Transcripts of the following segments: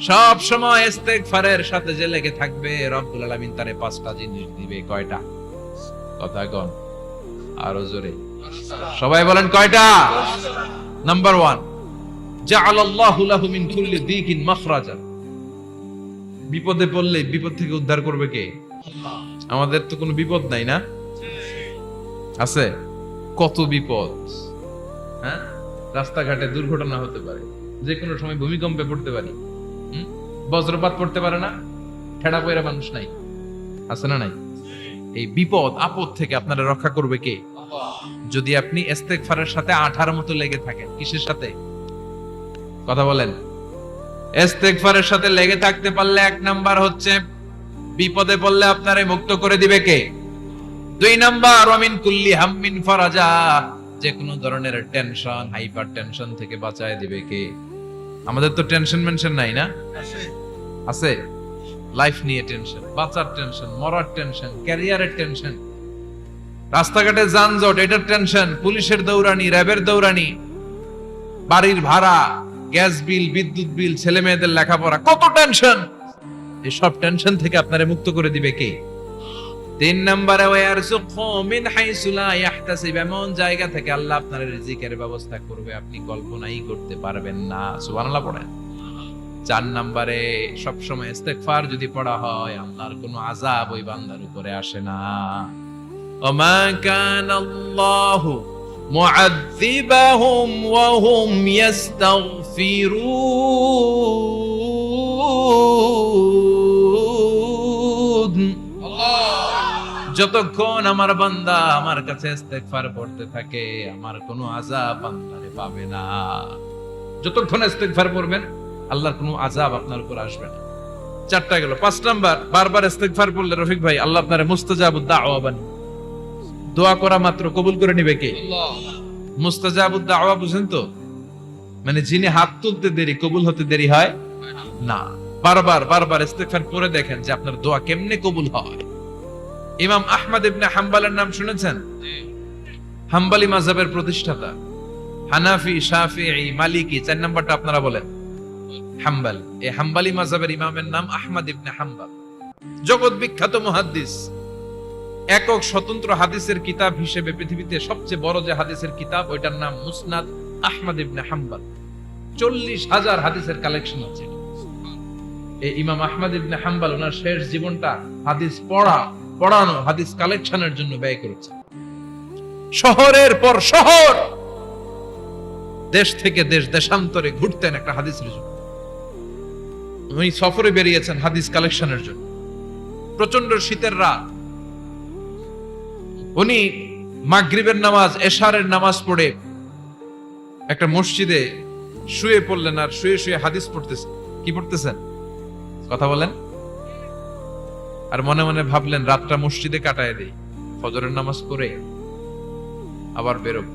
সব সময় ইস্তেগফারের সাথে যে লেগে থাকবে, রব্বুল আলামিন তারে 5টা জিনিস দিবে। কয়টা? কথা কোন আরো জোরে, সবাই বলেন কয়টা? নাম্বার 1, জাআলাল্লাহু লাহু মিন কুল্লি দিকিন মাখরাজা। বিপদে পড়লে বিপদ থেকে উদ্ধার করবে কে? আমাদের তো কোনো বিপদ নাই না? আছে? কত বিপদ, হ্যাঁ? রাস্তাঘাটে দুর্ঘটনা হতে পারে, যে কোনো সময় ভূমিকম্পে পড়তে পারি, বজ্রপাত পড়তে পারে না, ঠেড়া পয়রা মানুষ নাই, আছে না নাই? এই বিপদ আপদ থেকে আপনারা রক্ষা করবে কে? যদি আপনি ইস্তেগফারের সাথে আঠার মতো লেগে থাকেন। কিসের সাথে? কথা বলেন। ইস্তেগফারের সাথে লেগে থাকতে পারলে 1 নাম্বার হচ্ছে বিপদে পড়লে আপনারে মুক্ত করে দিবে কে? 2 নাম্বার, ওয়ামিন কুল্লি হাম্মিন ফারাজা। যে কোনো ধরনের টেনশন, হাইপার টেনশন থেকে বাঁচায় দিবে কে? আমাদের তো টেনশন মেনশন নাই না? আছে। লাইফ নিয়ে টেনশন, বাঁচার টেনশন, মরার টেনশন, ক্যারিয়ারের টেনশন, রাস্তাঘাটে যানজট, এটার টেনশন, পুলিশের দৌড়ানি, র্যাবের দৌড়ানি, বাড়ির ভাড়া, গ্যাস বিল, বিদ্যুৎ বিল, ছেলে মেয়েদের লেখাপড়া, কত টেনশন। এই সব টেনশন থেকে আপনারে মুক্ত করে দিবে কে? 3 নম্বরে, ওয়ারযুকহু মিন হাইসু লা ইয়াহতাসিব। এমন জায়গা থেকে আল্লাহ আপনার রিজিকের ব্যবস্থা করবে আপনি কল্পনাই করতে পারবেন না। সুবহানাল্লাহ পড়েন। 4 নম্বরে, সব সময় ইস্তেগফার যদি পড়া হয়, আল্লাহর কোনো আযাব ওই বান্দার উপরে আসে না। ওমা কানাল্লাহু মুআযযিবাহুম ওয়া হুম ইস্তাগফিরুন। যতক্ষণ আমার বান্দা আমার কাছে ইস্তেগফার পড়তে থাকে, আমার কোনো আযাব বান্দারে পাবে না। যতক্ষণ ইস্তেগফার পড়বেন, আল্লাহর কোনো আযাব আপনার উপর আসবে না। 4টা গেল। 5 নাম্বার, বারবার ইস্তেগফার পড়লে রফিক ভাই আল্লাহ আপনারে মুস্তাজাবুদ দাওয়া বানাবে। দোয়া করা মাত্র কবুল করে নিবে কে? আল্লাহ। মুস্তাজাবুদ দাওয়া বুঝেন তো? মানে যিনি হাত তুলতে দেরি, কবুল হতে দেরি হয় না। বারবার ইস্তেগফার পড়ে দেখেন যে আপনার দোয়া কেমনে কবুল হয়। ইমাম আহমদ ইবনে হাম্বলের নাম শুনেছেন? হাম্বলি মাযহাবের প্রতিষ্ঠাতা। হানাফি, শাফিঈ, মালিকি, 4 নাম্বারটা আপনারা বলেন। হাম্বল। এই হাম্বলি মাযহাবের ইমামের নাম আহমদ ইবনে হাম্বল। জগৎ বিখ্যাত মুহাদ্দিস। একক স্বতন্ত্র হাদিসের কিতাব হিসেবে পৃথিবীতে সবচেয়ে বড় যে হাদিসের কিতাব, ওইটার নাম মুসনাদ আহমদ ইবনে হাম্বল। 40,000 হাদিসের কালেকশন আছে। এই ইমাম আহমদ ইবনে হাম্বল ওনার শেষ জীবনটা হাদিস পড়ানো, হাদিস কালেকশনের জন্য ব্যয় করেছে। শহরের পর শহর, দেশ থেকে দেশ, দেশান্তরে ঘুরতেন একটা হাদিসের জন্য। উনি সফরে বেরিয়েছেন হাদিস কালেকশনের জন্য। প্রচন্ড শীতের রাত, উনি মাগরিবের নামাজ, এশারের নামাজ পড়ে একটা মসজিদে শুয়ে পড়লেন, আর শুয়ে শুয়ে হাদিস পড়তেছেন। কি পড়তেছেন? কথা বলেন। আর মনে মনে ভাবলেন রাতটা মসজিদে কাটায় দেই, ফজরের নামাজ পড়ে আবার বেরোব।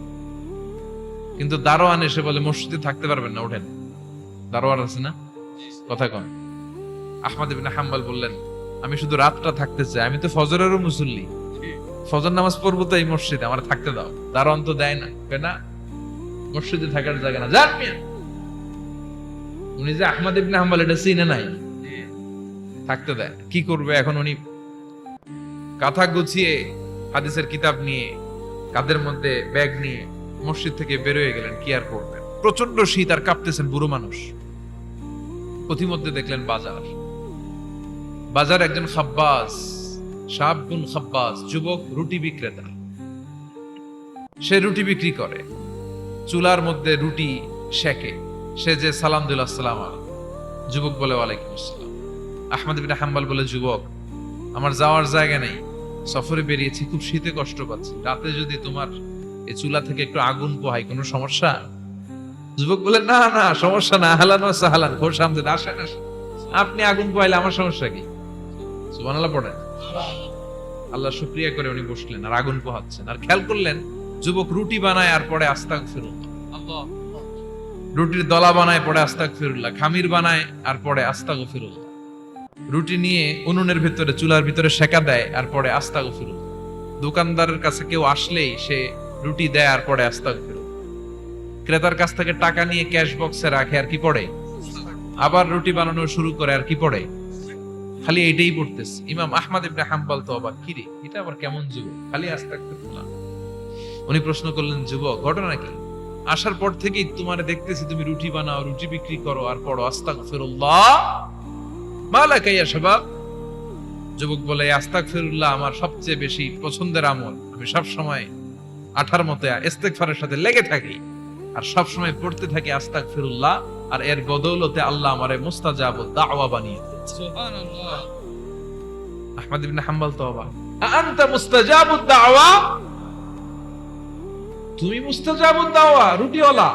কিন্তু দারোয়ান এসে বলে মসজিদে থাকতে পারবেন না, ওঠেন। দারোয়ান আছে না? কথা কন। আহমদ ইবনে হাম্বল বললেন, আমি শুধু রাতটা থাকতে চাই, আমি তো ফজরেরও মুসল্লি, ফজর নামাজ পড়বো তো এই মসজিদে, আমার থাকতে দাও। দারোয়ান তো দেয় না, না মসজিদে থাকার জায়গা না, যান মিয়া। উনি যে আহমদ ইবনে হাম্বল এটা চিনে নাই, থাকতে দেয়। কি করবে এখন? উনি কাঁথা গুছিয়ে হাদিসের কিতাব নিয়ে, কাঁধের মধ্যে ব্যাগ নিয়ে মসজিদ থেকে বের হয়ে গেলেন। কি আর করবেন, প্রচন্ড শীত, আর কাঁপতেছেন, বুড়ো মানুষ। পথিমধ্যে দেখলেন বাজার একজন খাব্বাস, শাবুন খাব্বাস, যুবক রুটি বিক্রেতা। সে রুটি বিক্রি করে, চুলার মধ্যে রুটি সেকে। সে যে সালাম দিল, আসসালাম আলাইকুম। যুবক বলে ওয়ালাইকুম আসসালাম। আহমদ ইবনে হাম্বল বলে, যুবক আমার যাওয়ার জায়গা নেই, সফরে বেরিয়েছি, খুব শীতে কষ্ট পাচ্ছি, রাতে যদি তোমার এই চুলা থেকে একটু আগুন পোহাই কোনো সমস্যা? যুবক বলে, না না সমস্যা না, আহলান ওয়া সাহলান, খোশ আমদেদ, আসেন আসেন, আপনি আগুন পোহাইলে আমার সমস্যা কি? সুবহানাল্লাহ পড়েন। আল্লাহ শুকরিয়া করে উনি বসলেন আর আগুন পোহাচ্ছেন। আর খেয়াল করলেন যুবক রুটি বানায় আর পরে আস্তাগফিরুল্লাহ, রুটির দলা বানায় পরে আস্তাগফিরুল্লাহ, খামির বানায় আর পরে আস্তাগফিরুল্লাহ, রুটি নিয়ে উনুনের ভিতরে, চুলার ভিতরে সেকা দেয় আর পরে আস্তাগফিরুল্লাহ। দোকানদারের কাছে কেউ আসলেই সে রুটি দেয় আর পরে আস্তাগফিরুল্লাহ। ক্রেতার কাছ থেকে টাকা নিয়ে ক্যাশ বক্সে রাখে আর কি পড়ে? আবার রুটি বানানো শুরু করে, আর কি পড়ে? খালি এইটাই পড়তেছে। ইমাম আহমদ ইবনে হাম্বল তো অবাক, কি রে এটা আবার কেমন যুবক, খালি আস্তাগফিরুল্লাহ। উনি প্রশ্ন করলেন, যুবক ঘটনা কি? আসার পর থেকেই তোমার দেখতেছি তুমি রুটি বানাও, রুটি বিক্রি করো আর পড়ো আস্তাগফিরুল্লাহ, মালাকা ইয়া শাবাব। যুবক বলে, আস্তাগফিরুল্লাহ আমার সবচেয়ে বেশি পছন্দের আমল, আমি সব সময় আঠার মতো ইস্তেগফারের সাথে লেগে থাকি আর সব সময় পড়তে থাকি আস্তাগফিরুল্লাহ, আর এর বদৌলতে আল্লাহ আমারে মুস্তাজাবুদ দাওয়া বানিয়ে দিয়েছে। সুবহানাল্লাহ। আহমদ ইবনে হাম্বল তো অবাক, আনতা মুস্তাজাবুদ দাওয়া, তুমি মুস্তাজাবুদ দাওয়া রুটিওয়ালা?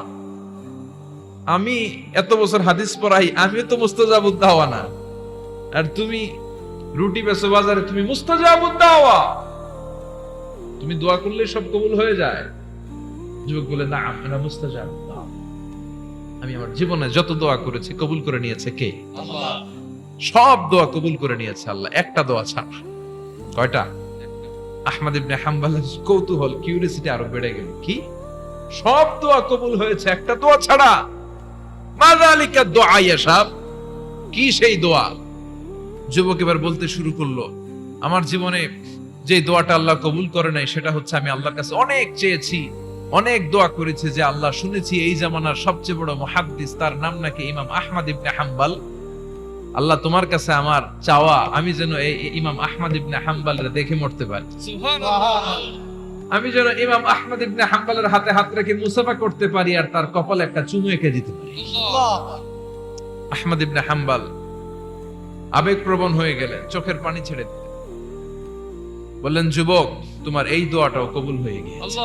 আমি এত বছর হাদিস পড়াই, আমিও তো মুস্তাজাবুদ দাওয়া না, আর তুমি রুটি বেচো বাজারে, তুমি মুস্তাজাবুদ দাওয়া, তুমি দোয়া করলে সব কবুল হয়ে যায়? যুবক বলে, না আমরা মুস্তাজাবুদ দাওয়া, আমি আমার জীবনে যত দোয়া করেছি কবুল করে নিয়েছে কে? আল্লাহ। সব দোয়া কবুল করে নিয়েছে আল্লাহ, একটা দোয়া ছাড়া। কয়টা? আহমদ ইবনে হাম্বলের কৌতূহল, কিউরিওসিটি আরো বেড়ে গেল, কি সব দোয়া কবুল হয়েছে একটা দোয়া ছাড়া? মাযালিকা দুআ ইয়া শাব, কি সেই দোয়া? যুবক এবার বলতে শুরু করলো, আমার জীবনে যে দোয়াটা আল্লাহ কবুল করে নাই সেটা হচ্ছে, আমি আল্লাহর কাছে অনেক চেয়েছি, অনেক দোয়া করেছি, যে আল্লাহ শুনেছি এই জামানার সবচেয়ে বড় মুহাদ্দিস, তার নাম নাকি ইমাম আহমদ ইবনে হাম্বল। আল্লাহ তোমার কাছে আমার চাওয়া, আমি যেন এই ইমাম আহমদ ইবনে হাম্বলের দেখে মরতে পারি। সুবহানাল্লাহ। আমি যেন ইমাম আহমদ ইবনে হাম্বলের হাতে হাত রেখে মুসাফা করতে পারি আর তার কপালে একটা চুমু এঁকে দিতে পারি। আহমদ ইবনে হাম্বল আবেগপ্রবণ হয়ে গেলেন, চোখের পানি ছেড়ে দিলেন, বললেন, যুবক তোমার এই দোয়াটাও কবুল হয়ে গিয়েছে।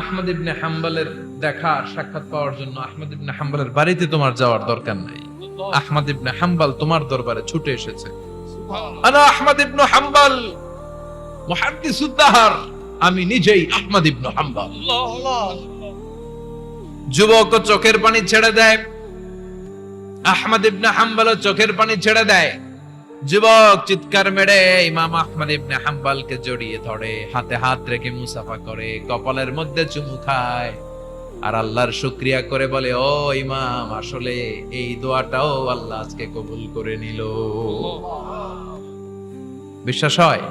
আহমদ ইবনে হাম্বলের দেখা সাক্ষাৎ পাওয়ার জন্য আহমদ ইবনে হাম্বলের বাড়িতে তোমার যাওয়ার দরকার নাই, আহমদ ইবনে হাম্বল তোমার দরবারে ছুটে এসেছে। আনা আহমদ ইবনে হাম্বল মুহাদ্দিসুদ দাহর, আমি নিজেই আহমদ ইবনে হাম্বল। যুবক চোখের পানি ছেড়ে দেয়, আহমদ ইবনে হাম্বল চোখের পানি ছেড়ে দেয়। যুবক চিৎকার মেরে ইমাম আহমদ ইবনে হাম্বলকে জড়িয়ে ধরে, হাতে হাত রেখে মুসাফা করে, কপালের মধ্যে চুমু খায় আর আল্লাহর শুকরিয়া করে বলে, ও ইমাম, আসলে এই দোয়াটাও আল্লাহ আজকে কবুল করে নিল। বিশ্বাস হয়?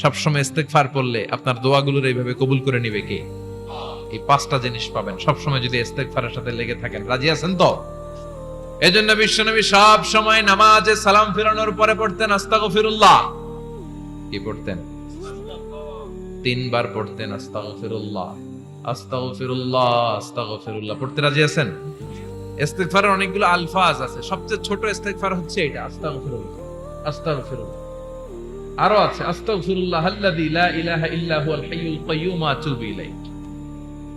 সবসময় ইস্তেগফার পড়লে আপনার দোয়াগুলোর এইভাবে কবুল করে নিবে কে? এই পাঁচটা জিনিস পাবেন সবসময় যদি ইস্তেগফারের সাথে লেগে থাকেন। রাজি আছেন তো? এজন্য বিশ্বনবী সব সময় নামাজে সালাম ফিরানোর পরে পড়তেন আস্তাগফিরুল্লাহ। কি পড়তেন? 3 বার পড়তেন আস্তাগফিরুল্লাহ, আস্তাগফিরুল্লাহ, আস্তাগফিরুল্লাহ। পড়তে রাজি আছেন? ইস্তেগফারের অনেকগুলো আলফাজ আছে, সবচেয়ে ছোট ইস্তেগফার হচ্ছে এটা, আস্তাগফিরুল্লাহ, আস্তাগফিরুল্লাহ। আরো আছে, আস্তাগফিরুল্লাহ আল্লাযী লা ইলাহা ইল্লা হুয়াল হাইয়ুল কাইয়্যুম আতুবু ইলাইহি।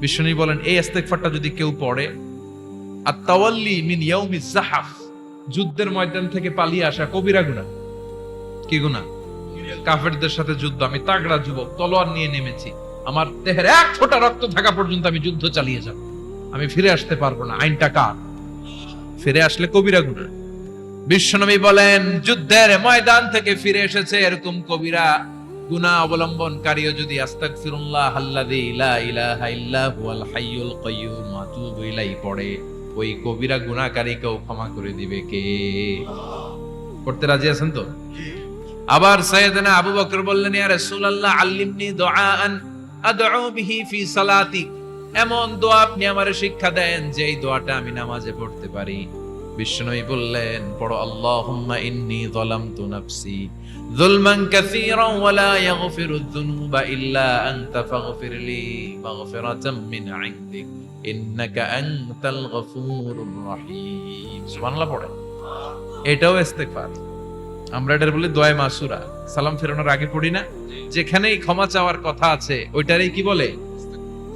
বিশ্বনবী বলেন, এই ইস্তেগফারটা যদি কেউ পড়ে, আত-তাওয়াল্লি মিন ইয়াউমিজ যাহাফ, যুদ্ধের ময়দান থেকে পালিয়ে আসা কবিরা গুনাহ। কি গুনাহ? কাফেরদের সাথে যুদ্ধ, আমি তাগড়া যুবক, তলোয়ার নিয়ে নেমেছি, আমার দেহের এক ফোঁটা রক্ত থাকা পর্যন্ত আমি যুদ্ধ চালিয়ে যাব, আমি ফিরে আসতে পারবো না, আইনটা কার? ফিরে আসলে কবিরা গুনাহ। বিশ্বনবী বলেন, যুদ্ধের ময়দান থেকে ফিরে এসেছে এরকম কবিরা গুনাহ অবলম্বনকারীও যদি আস্তাগফিরুল্লাহ আল্লাযী লা ইলাহা ইল্লা হুয়াল হাইয়ুল কাইয়্যুম আতুবু ইলাইহি পড়ে, ওই কবিরা গুনাহকারীকেও ক্ষমা করে দিবে কে? পড়তে রাজি আছেন তো? আবার সাইয়েদনা আবু বকর বললেন, ইয়া রাসূলুল্লাহ আল্লিমনি দুআআন আদউ বিহি ফি সালাতি, এমন দোয়া আপনি আমারে শিক্ষা দেন যে এই দোয়াটা আমি নামাজে পড়তে পারি। বিশ্বনবী বললেন, পড়ো, আল্লাহুম্মা ইন্নী যালামতু নাফসি যুলমান কাসীরান ওয়া লা ইয়াগফিরুয যুনুবা ইল্লা আনতা ফাগফিরলি মাগফিরাতাম মিন ইনদিক ইন্নাকা আনতাল গফুরুর রহিম। সুবহানাল্লাহ পড়ে। এটাও ইস্তেগফার। আমরা এটার বলি দোয়া মাসুরা, সালাম ফেরানোর আগে পড়ি না? যেখানেই ক্ষমা চাওয়ার কথা আছে ওইটারই কি বলে?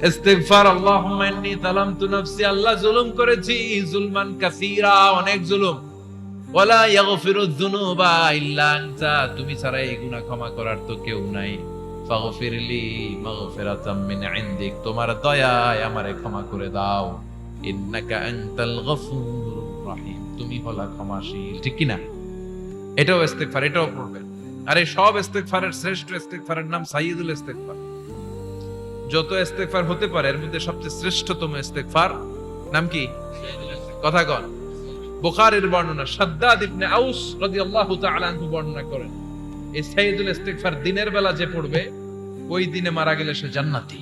ইস্তিগফার। আল্লাহুম্মা ইন্নী যালামতু নাফসি, আল্লাহ জুলুম করেছি, যুলমান কাসীরা, অনেক জুলুম, ওয়ালা ইয়াগফিরুয যুনুবা ইল্লা আনতা, তুমি ছাড়া এই গুনাহ ক্ষমা করার তো কেউ নাই। ফাগফিরলি মাগফিরাতাম মিন ইনদিক, তোমার দয়ায় আমারে ক্ষমা করে দাও। ইন্নাকা আনতাল গফুরুর রহিম, তুমি হলা ক্ষমাশীল। ঠিক কি না? এটাও ইস্তিগফার, এটাও পড়বেন। আর এই সব ইস্তিগফারের শ্রেষ্ঠ ইস্তিগফারের নাম সাইয়্যিদুল ইস্তিগফার। যত ইস্তেগফার হতে পারে এর মধ্যে সবচেয়ে শ্রেষ্ঠতম ইস্তেগফার নাম কি? কথা কন। বুখারীর বর্ণনা, শাদ্দাদ ইবনে আউস রাদিয়াল্লাহু তাআলা আনহু বর্ণনা করেন, এই সাইয়্যিদুল ইস্তিগফার দিনের বেলা যে পড়বে, ওই দিনে মারা গেলে সে জান্নাতি।